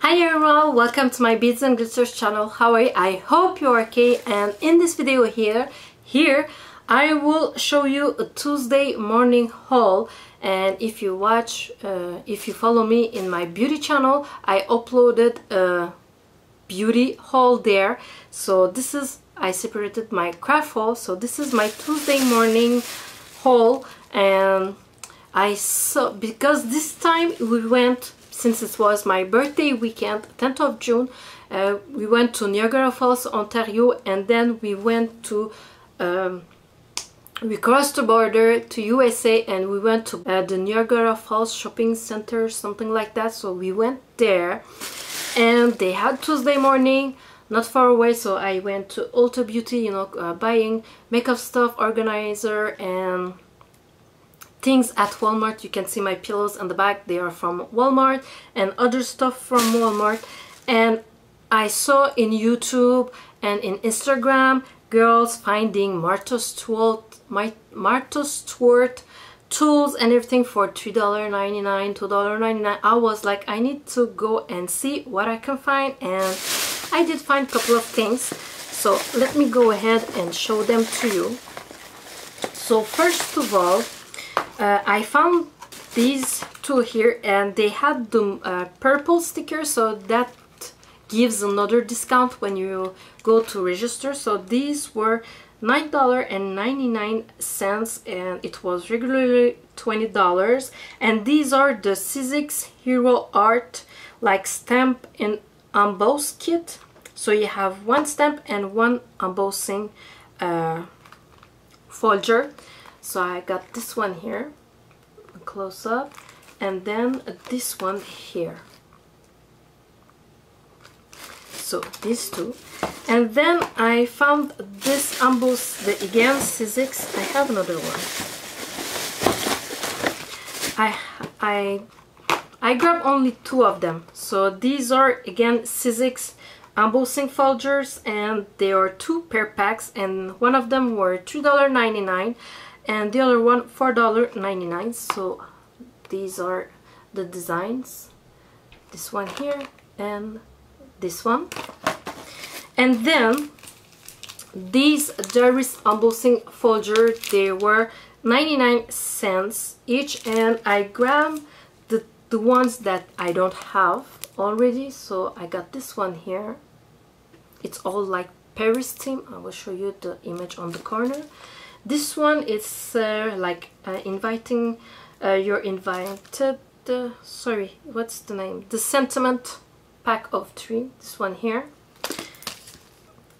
Hi everyone, welcome to my Beads and Glitters channel. How are you? I hope you're okay. And in this video here I will show you a Tuesday morning haul. And if you follow me in my beauty channel, I uploaded a beauty haul there. So this is, I separated my craft haul. So this is my Tuesday morning haul. And I saw, because this time we went, since it was my birthday weekend, 10th of June, we went to Niagara Falls, Ontario, and then we went to, we crossed the border to USA and we went to the Niagara Falls Shopping Center, something like that. So we went there and they had Tuesday morning, not far away, so I went to Ulta Beauty, you know, buying makeup stuff, organizer, and things at Walmart. You can see my pillows on the back, they are from Walmart, and other stuff from Walmart. And I saw in YouTube and in Instagram girls finding Martha Stewart tools and everything for $3.99, $2.99. I was like, I need to go and see what I can find, and I did find a couple of things. So let me go ahead and show them to you. So first of all, I found these two here, and they had the purple sticker, so that gives another discount when you go to register. So these were $9.99 and it was regularly $20. And these are the Sizzix Hero Art like stamp and emboss kit. So you have one stamp and one embossing folder. So I got this one here, close up, and then this one here. So these two. And then I found this emboss, again Sizzix. I have another one. I grabbed only two of them. So these are again Sizzix embossing folders, and they are two pair packs, and one of them were $3.99 and the other one $4.99. So these are the designs, this one here and this one. And then these Darius embossing folder, they were 99 cents each, and I grabbed the ones that I don't have already. So I got this one here. It's all like Paris theme. I will show you the image on the corner. This one is like inviting, you're invited, sorry, what's the name? The sentiment pack of 3, this one here.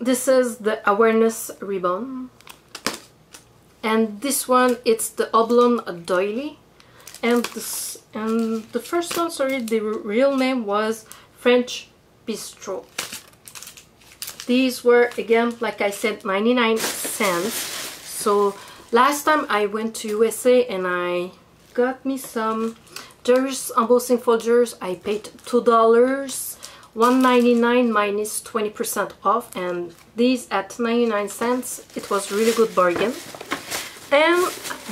This is the awareness ribbon. And this one, it's the oblong doily. And the first one, sorry, the real name was French Bistro. These were, again, like I said, 99 cents. So last time I went to USA and I got me some Darius embossing folders. I paid $2, $1.99 minus 20% off, and these at 99 cents. It was really good bargain. And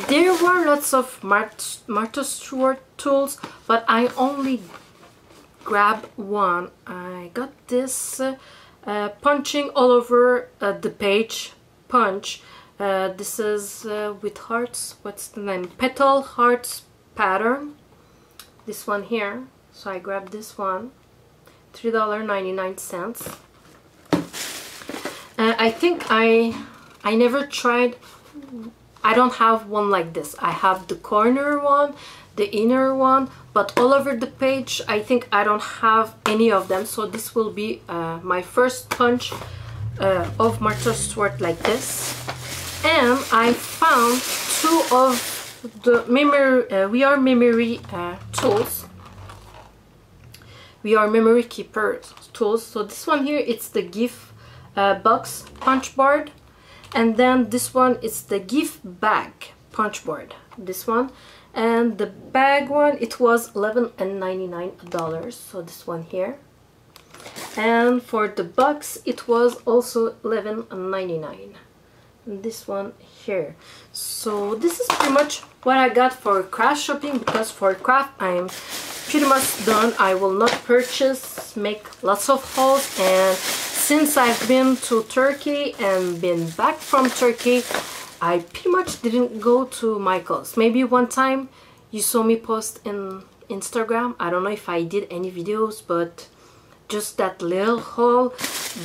there were lots of Martha Stewart tools, but I only grabbed one. I got this punching all over the page punch. This is with hearts, what's the name? Petal hearts pattern. This one here. So I grabbed this one, $3.99. I think I never tried, I don't have one like this. I have the corner one, the inner one, but all over the page I think I don't have any of them. So this will be my first punch of Martha Stewart like this. And I found two of the memory, We Are Memory tools. We Are Memory Keeper tools. So this one here, it's the gift box punch board. And then this one is the gift bag punch board. This one. And the bag one, it was $11.99. So this one here. And for the box, it was also $11.99. This one here. So this is pretty much what I got for craft shopping, because for craft I'm pretty much done. I will not make lots of hauls, and since I've been to Turkey and been back from Turkey, I pretty much didn't go to Michael's. Maybe one time you saw me post in Instagram. I don't know if I did any videos, but just that little haul.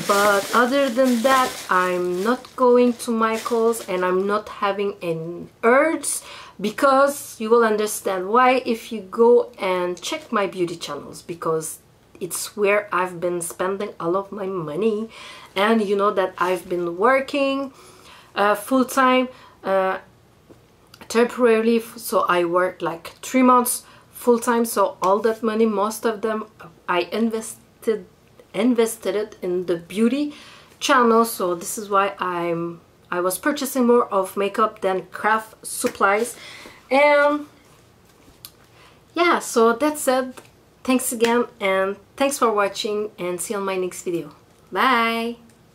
But other than that, I'm not going to Michael's, and I'm not having any urge, because you will understand why if you go and check my beauty channels, because it's where I've been spending all of my money. And you know that I've been working full-time, temporarily, so I worked like 3 months full-time, so all that money, most of them, I invested it in the beauty channel. So this is why I was purchasing more of makeup than craft supplies. And yeah, so that's it. Thanks again, and thanks for watching, and see you on my next video. Bye!